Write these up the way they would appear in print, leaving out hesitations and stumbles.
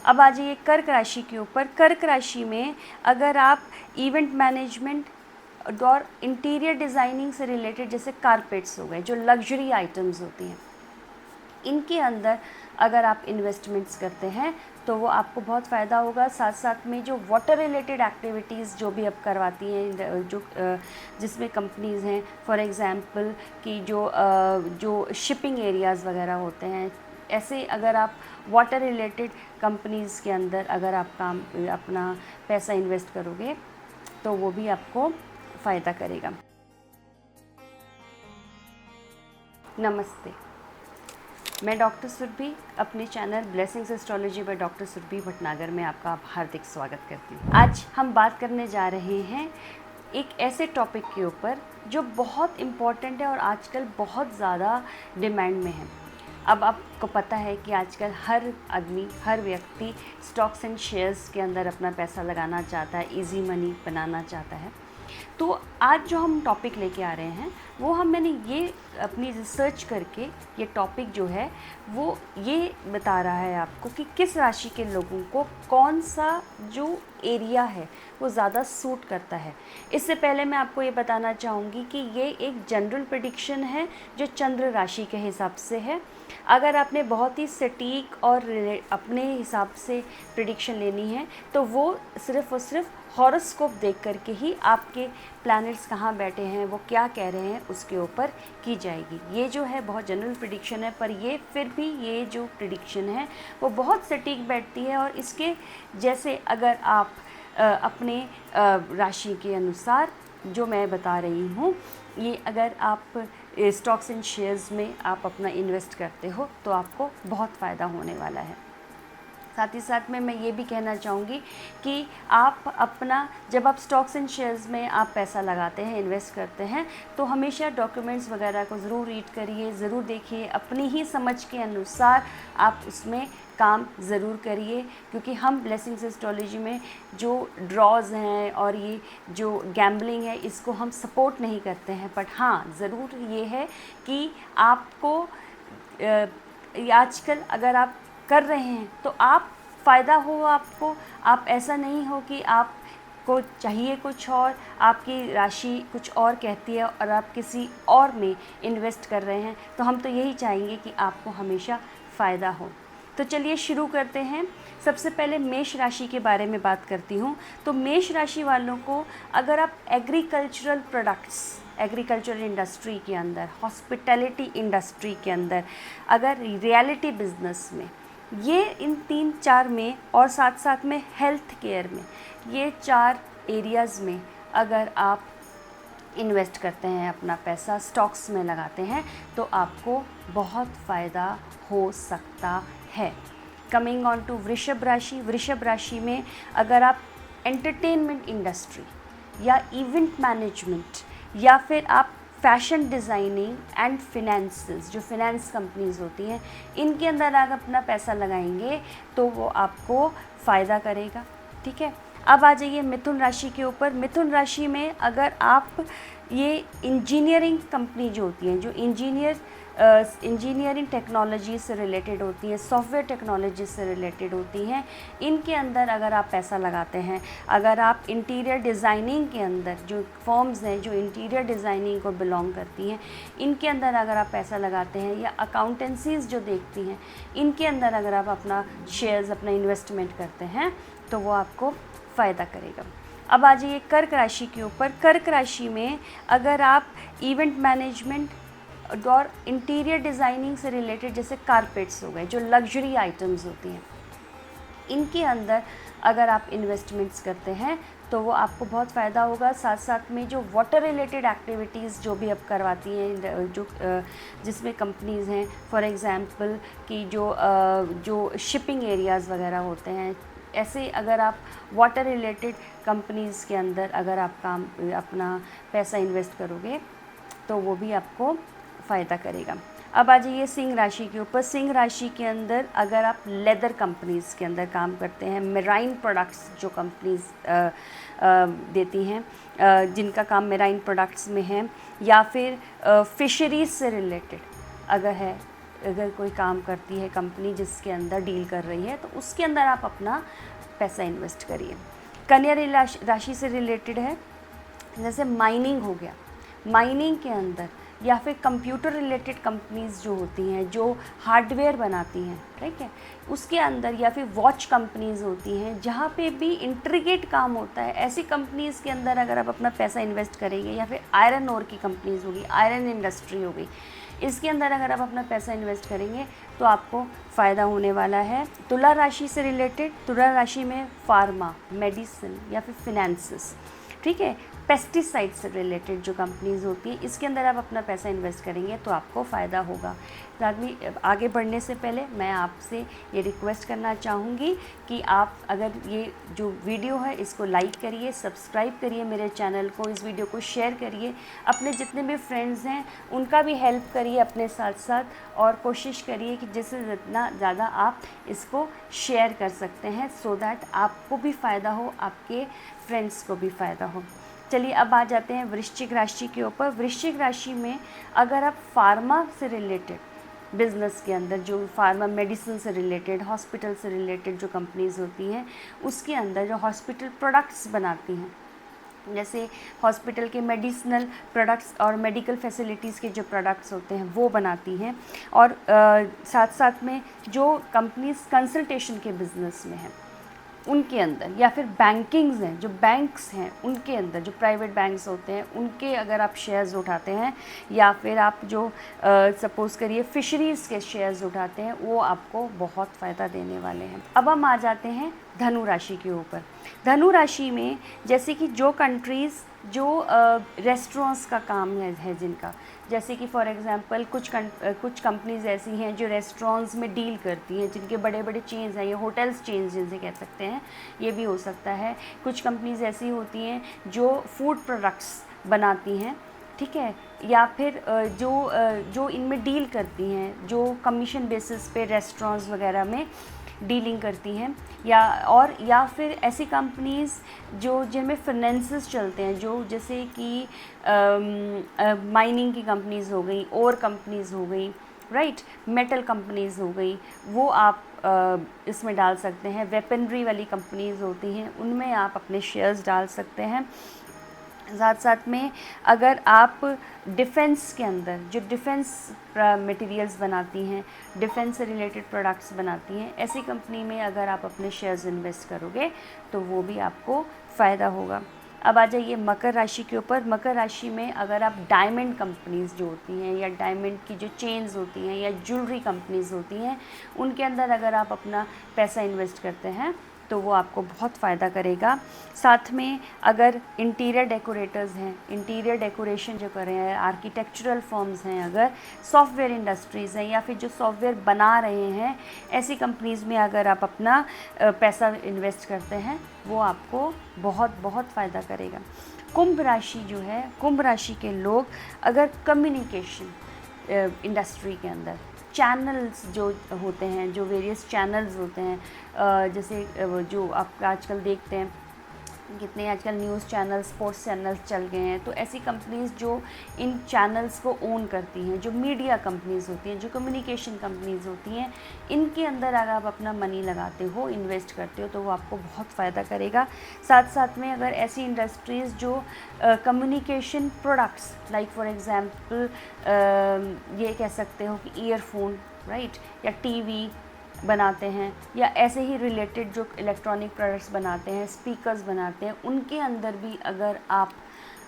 अब आ जाइए कर्क राशि के ऊपर। कर्क राशि में अगर आप इवेंट मैनेजमेंट और इंटीरियर डिज़ाइनिंग से रिलेटेड, जैसे कारपेट्स हो गए, जो लग्जरी आइटम्स होती हैं, इनके अंदर अगर आप इन्वेस्टमेंट्स करते हैं तो वो आपको बहुत फ़ायदा होगा। साथ साथ में जो वाटर रिलेटेड एक्टिविटीज़ जो भी अब करवाती हैं, जो जिसमें कंपनीज़ हैं, फॉर एग्ज़ाम्पल कि जो शिपिंग एरियाज़ वगैरह होते हैं, ऐसे अगर आप वाटर रिलेटेड कंपनीज़ के अंदर अगर आप अपना पैसा इन्वेस्ट करोगे तो वो भी आपको फ़ायदा करेगा। नमस्ते, मैं डॉक्टर सुरभि अपने channel blessings astrology by doctor Surabhi Bhatnagar में आपका हार्दिक स्वागत करती हूँ। आज हम बात करने जा रहे हैं एक ऐसे टॉपिक के ऊपर जो बहुत इम्पॉर्टेंट है और आजकल बहुत ज़्यादा डिमांड में है। अब आपको पता है कि आजकल हर आदमी, हर व्यक्ति स्टॉक्स एंड शेयर्स के अंदर अपना पैसा लगाना चाहता है, इजी मनी बनाना चाहता है। तो आज जो हम टॉपिक लेके आ रहे हैं वो मैंने ये अपनी रिसर्च करके ये टॉपिक जो है वो ये बता रहा है आपको कि किस राशि के लोगों को कौन सा जो एरिया है वो ज़्यादा सूट करता है। इससे पहले मैं आपको ये बताना चाहूँगी कि ये एक जनरल प्रेडिक्शन है जो चंद्र राशि के हिसाब से है। अगर आपने बहुत ही सटीक और अपने हिसाब से प्रेडिक्शन लेनी है तो वो सिर्फ़ और सिर्फ हॉरोस्कोप देख करके ही आपके प्लैनेट्स कहाँ बैठे हैं, वो क्या कह रहे हैं, उसके ऊपर की जाएगी। ये जो है बहुत जनरल प्रेडिक्शन है, पर ये फिर भी ये जो प्रेडिक्शन है वो बहुत सटीक बैठती है। और इसके जैसे अगर आप अपने राशि के अनुसार जो मैं बता रही हूँ, ये अगर आप स्टॉक्स एंड शेयर्स में आप अपना इन्वेस्ट करते हो तो आपको बहुत फ़ायदा होने वाला है। साथ ही साथ में मैं ये भी कहना चाहूँगी कि आप अपना जब आप स्टॉक्स एंड शेयर्स में आप पैसा लगाते हैं, इन्वेस्ट करते हैं, तो हमेशा डॉक्यूमेंट्स वगैरह को ज़रूर रीड करिए, ज़रूर देखिए, अपनी ही समझ के अनुसार आप उसमें काम ज़रूर करिए। क्योंकि हम ब्लेसिंग्स एस्ट्रोलॉजी में जो ड्रॉज हैं और ये जो गैम्बलिंग है इसको हम सपोर्ट नहीं करते हैं, बट हाँ ज़रूर ये है कि आपको आजकल अगर आप कर रहे हैं तो आप फ़ायदा हो आपको। आप ऐसा नहीं हो कि आपको चाहिए कुछ और, आपकी राशि कुछ और कहती है और आप किसी और में इन्वेस्ट कर रहे हैं। तो हम तो यही चाहेंगे कि आपको हमेशा फ़ायदा हो। तो चलिए शुरू करते हैं। सबसे पहले मेष राशि के बारे में बात करती हूँ। तो मेष राशि वालों को अगर आप एग्रीकल्चरल प्रोडक्ट्स, एग्रीकल्चरल इंडस्ट्री के अंदर, हॉस्पिटैलिटी इंडस्ट्री के अंदर, अगर रियलिटी बिजनेस में, ये इन 3-4 में, और साथ साथ में हेल्थ केयर में, ये 4 एरियाज़ में अगर आप इन्वेस्ट करते हैं, अपना पैसा स्टॉक्स में लगाते हैं, तो आपको बहुत फ़ायदा हो सकता है। कमिंग ऑन टू वृषभ राशि। वृषभ राशि में अगर आप एंटरटेनमेंट इंडस्ट्री या इवेंट मैनेजमेंट या फिर आप फैशन डिज़ाइनिंग एंड फिनेंसेस, जो फिनेंस कंपनीज़ होती हैं, इनके अंदर अगर अपना पैसा लगाएंगे तो वो आपको फ़ायदा करेगा। ठीक है, अब आ जाइए मिथुन राशि के ऊपर। मिथुन राशि में अगर आप ये इंजीनियरिंग कंपनी जो होती हैं, जो इंजीनियरिंग टेक्नोलॉजी से रिलेटेड होती है, सॉफ्टवेयर टेक्नोलॉजी से रिलेटेड होती हैं, इनके अंदर अगर आप पैसा लगाते हैं, अगर आप इंटीरियर डिज़ाइनिंग के अंदर, जो फर्म्स हैं जो इंटीरियर डिज़ाइनिंग को बिलोंग करती हैं, इनके अंदर अगर आप पैसा लगाते हैं, या अकाउंटेंसीज़ जो देखती हैं, इनके अंदर अगर आप अपना शेयर्स, अपना इन्वेस्टमेंट करते हैं, तो वो आपको फ़ायदा करेगा। अब आ जाइए कर्क राशि के ऊपर। कर्क राशि में अगर आप इवेंट मैनेजमेंट और इंटीरियर डिज़ाइनिंग से रिलेटेड, जैसे कारपेट्स हो गए, जो लग्जरी आइटम्स होती हैं, इनके अंदर अगर आप इन्वेस्टमेंट्स करते हैं तो वो आपको बहुत फ़ायदा होगा। साथ साथ में जो वाटर रिलेटेड एक्टिविटीज़ जो भी अब करवाती हैं, जो जिसमें कंपनीज़ हैं, फॉर एग्ज़ाम्पल कि जो शिपिंग एरियाज़ वगैरह होते हैं, ऐसे अगर आप वाटर रिलेटेड कंपनीज़ के अंदर अगर आप अपना पैसा इन्वेस्ट करोगे तो वो भी आपको फ़ायदा करेगा। अब आ जाइए सिंह राशि के ऊपर। सिंह राशि के अंदर अगर आप लेदर कंपनीज़ के अंदर काम करते हैं, मेराइन प्रोडक्ट्स जो कंपनीज़ देती हैं, जिनका काम मेराइन प्रोडक्ट्स में है, या फिर फिशरीज़ से रिलेटेड अगर है, अगर कोई काम करती है कंपनी जिसके अंदर डील कर रही है, तो उसके अंदर आप अपना पैसा इन्वेस्ट करिए। कन्या राशि से रिलेटेड है, जैसे माइनिंग हो गया, माइनिंग के अंदर या फिर कंप्यूटर रिलेटेड कंपनीज़ जो होती हैं, जो हार्डवेयर बनाती हैं, ठीक है, उसके अंदर, या फिर वॉच कंपनीज़ होती हैं जहाँ पे भी इंट्रिकेट काम होता है, ऐसी कंपनीज़ के अंदर अगर आप अपना पैसा इन्वेस्ट करेंगे, या फिर आयरन ओर की कंपनीज़ होगी, आयरन इंडस्ट्री हो गई, इसके अंदर अगर आप अपना पैसा इन्वेस्ट करेंगे तो आपको फ़ायदा होने वाला है। तुला राशि से रिलेटेड, तुला राशि में फार्मा, मेडिसिन या फिर फिनेंसेस, ठीक है, पेस्टिसाइड से रिलेटेड जो कंपनीज़ होती हैं, इसके अंदर आप अपना पैसा इन्वेस्ट करेंगे तो आपको फ़ायदा होगा। आदमी आगे बढ़ने से पहले मैं आपसे ये रिक्वेस्ट करना चाहूँगी कि आप अगर ये जो वीडियो है इसको लाइक करिए, सब्सक्राइब करिए मेरे चैनल को, इस वीडियो को शेयर करिए, अपने जितने भी फ्रेंड्स हैं उनका भी हेल्प करिए अपने साथ साथ, और कोशिश करिए कि जिससे जितना ज़्यादा आप इसको शेयर कर सकते हैं, सो दैट आपको भी फ़ायदा हो, आपके फ्रेंड्स को भी फ़ायदा हो। चलिए अब आ जाते हैं वृश्चिक राशि के ऊपर। वृश्चिक राशि में अगर आप फार्मा से रिलेटेड बिज़नेस के अंदर, जो फार्मा मेडिसिन से रिलेटेड, हॉस्पिटल से रिलेटेड जो कंपनीज़ होती हैं, उसके अंदर जो हॉस्पिटल प्रोडक्ट्स बनाती हैं, जैसे हॉस्पिटल के मेडिसिनल प्रोडक्ट्स और मेडिकल फैसिलिटीज़ के जो प्रोडक्ट्स होते हैं वो बनाती हैं, और साथ साथ में जो कंपनीज़ कंसल्टेशन के बिज़नेस में हैं उनके अंदर, या फिर बैंकिंग्स हैं, जो बैंक्स हैं उनके अंदर, जो प्राइवेट बैंक्स होते हैं उनके अगर आप शेयर्स उठाते हैं, या फिर आप जो सपोज़ करिए फिशरीज़ के शेयर्स उठाते हैं, वो आपको बहुत फ़ायदा देने वाले हैं। अब हम आ जाते हैं धनु राशि के ऊपर। धनु राशि में जैसे कि जो कंट्रीज़ जो रेस्टोरेंट्स का काम है जिनका, जैसे कि फॉर एग्जांपल कुछ कंपनीज़ ऐसी हैं जो रेस्टोरेंट्स में डील करती हैं, जिनके बड़े बड़े चेन्स हैं, ये होटल्स चेन्स जिनसे कह सकते हैं, ये भी हो सकता है। कुछ कंपनीज़ ऐसी होती हैं जो फूड प्रोडक्ट्स बनाती हैं, ठीक है, या फिर जो इनमें डील करती हैं, जो कमीशन बेसिस पे रेस्टोरेंट्स वगैरह में डीलिंग करती हैं, या फिर ऐसी कंपनीज़ जो जिनमें फाइनेंसेस चलते हैं, जो जैसे कि माइनिंग की कंपनीज़ हो गई, और कंपनीज़ हो गई, राइट, मेटल कंपनीज़ हो गई, वो आप इसमें डाल सकते हैं। वेपनरी वाली कंपनीज़ होती हैं, उनमें आप अपने शेयर्स डाल सकते हैं। साथ साथ में अगर आप डिफ़ेंस के अंदर, जो डिफ़ेंस मटेरियल्स बनाती हैं, डिफ़ेंस से रिलेटेड प्रोडक्ट्स बनाती हैं, ऐसी कंपनी में अगर आप अपने शेयर्स इन्वेस्ट करोगे तो वो भी आपको फ़ायदा होगा। अब आ जाइए मकर राशि के ऊपर। मकर राशि में अगर आप डायमंड कंपनीज़ जो होती हैं, या डायमंड की जो चेन्स होती हैं, या ज्वेलरी कंपनीज़ होती हैं, उनके अंदर अगर आप अपना पैसा इन्वेस्ट करते हैं तो वो आपको बहुत फ़ायदा करेगा। साथ में अगर इंटीरियर डेकोरेटर्स हैं, इंटीरियर डेकोरेशन जो कर रहे हैं, आर्किटेक्चरल फर्म्स हैं, अगर सॉफ्टवेयर इंडस्ट्रीज़ हैं, या फिर जो सॉफ्टवेयर बना रहे हैं, ऐसी कंपनीज़ में अगर आप अपना पैसा इन्वेस्ट करते हैं, वो आपको बहुत बहुत फ़ायदा करेगा। कुंभ राशि जो है, कुंभ राशि के लोग अगर कम्युनिकेशन इंडस्ट्री के अंदर चैनल्स जो होते हैं, जो वेरियस चैनल्स होते हैं, जैसे जो आप आजकल देखते हैं कितने आजकल न्यूज़ चैनल, स्पोर्ट्स चैनल्स चल गए हैं, तो ऐसी कंपनीज़ जो इन चैनल्स को ओन करती हैं, जो मीडिया कंपनीज़ होती हैं, जो कम्युनिकेशन कंपनीज़ होती हैं, इनके अंदर अगर आप अपना मनी लगाते हो, इन्वेस्ट करते हो, तो वो आपको बहुत फ़ायदा करेगा। साथ साथ में अगर ऐसी इंडस्ट्रीज़ जो communication products, like for example ये कह सकते हो कि ईयरफोन, राइट, या टीवी बनाते हैं, या ऐसे ही रिलेटेड जो इलेक्ट्रॉनिक प्रोडक्ट्स बनाते हैं, स्पीकर्स बनाते हैं, उनके अंदर भी अगर आप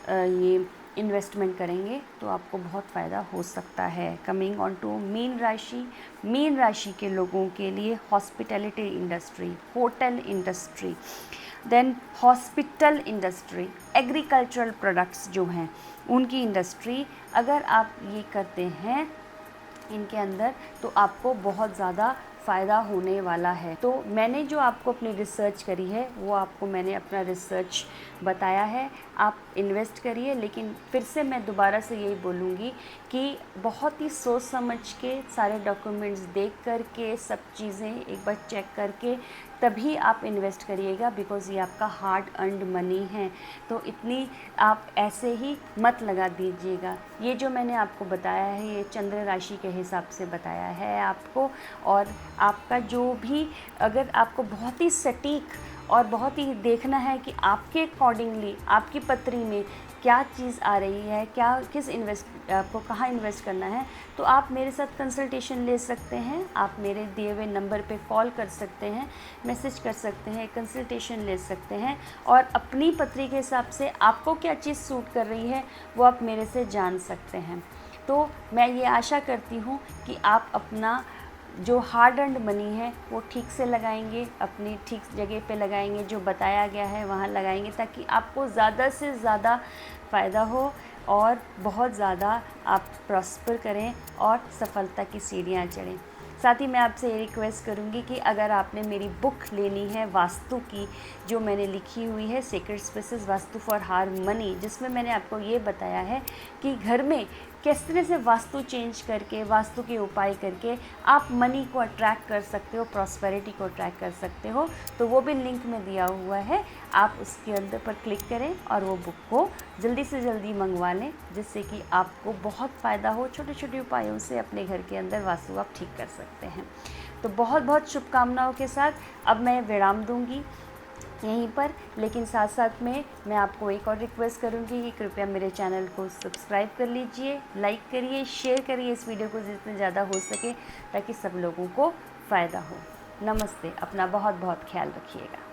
ये इन्वेस्टमेंट करेंगे तो आपको बहुत फ़ायदा हो सकता है। कमिंग ऑन टू मीन राशि। मीन राशि के लोगों के लिए hospitality industry, hotel industry, then hospital industry, agricultural products जो हैं उनकी इंडस्ट्री, अगर आप ये करते हैं इनके अंदर, तो आपको बहुत ज़्यादा फ़ायदा होने वाला है। तो मैंने जो आपको अपनी रिसर्च करी है वो आपको मैंने अपना रिसर्च बताया है, आप इन्वेस्ट करिए। लेकिन फिर से मैं दोबारा से यही बोलूँगी कि बहुत ही सोच समझ के, सारे डॉक्यूमेंट्स देख कर के, सब चीज़ें एक बार चेक करके तभी आप इन्वेस्ट करिएगा, बिकॉज़ ये आपका हार्ड अर्न्ड मनी है। तो इतनी आप ऐसे ही मत लगा दीजिएगा। ये जो मैंने आपको बताया है ये चंद्र राशि के हिसाब से बताया है आपको, और आपका जो भी, अगर आपको बहुत ही सटीक और बहुत ही देखना है कि आपके अकॉर्डिंगली आपकी पत्री में क्या चीज़ आ रही है, क्या किस आपको कहाँ इन्वेस्ट करना है, तो आप मेरे साथ कंसल्टेशन ले सकते हैं। आप मेरे दिए हुए नंबर पे कॉल कर सकते हैं, मैसेज कर सकते हैं, कंसल्टेशन ले सकते हैं, और अपनी पत्री के हिसाब से आपको क्या चीज़ सूट कर रही है वो आप मेरे से जान सकते हैं। तो मैं ये आशा करती हूँ कि आप अपना जो हार्ड अर्न्ड मनी है वो ठीक से लगाएंगे, अपनी ठीक जगह पे लगाएंगे, जो बताया गया है वहाँ लगाएंगे, ताकि आपको ज़्यादा से ज़्यादा फ़ायदा हो और बहुत ज़्यादा आप प्रॉस्पर करें और सफलता की सीढ़ियाँ चढ़ें। साथ ही मैं आपसे ये रिक्वेस्ट करूँगी कि अगर आपने मेरी बुक लेनी है वास्तु की, जो मैंने लिखी हुई है sacred spaces vastu for hard money, जिसमें मैंने आपको ये बताया है कि घर में किस तरह से वास्तु चेंज करके, वास्तु के उपाय करके आप मनी को अट्रैक्ट कर सकते हो, प्रॉस्पेरिटी को अट्रैक्ट कर सकते हो, तो वो भी लिंक में दिया हुआ है। आप उसके अंदर पर क्लिक करें और वो बुक को जल्दी से जल्दी मंगवा लें, जिससे कि आपको बहुत फ़ायदा हो। छोटे छोटे उपायों से अपने घर के अंदर वास्तु आप ठीक कर सकते हैं। तो बहुत बहुत शुभकामनाओं के साथ अब मैं विराम दूंगी यहीं पर, लेकिन साथ साथ में मैं आपको एक और रिक्वेस्ट करूंगी कि कृपया मेरे चैनल को सब्सक्राइब कर लीजिए, लाइक करिए, शेयर करिए इस वीडियो को जितने ज़्यादा हो सके, ताकि सब लोगों को फ़ायदा हो। नमस्ते, अपना बहुत बहुत ख्याल रखिएगा।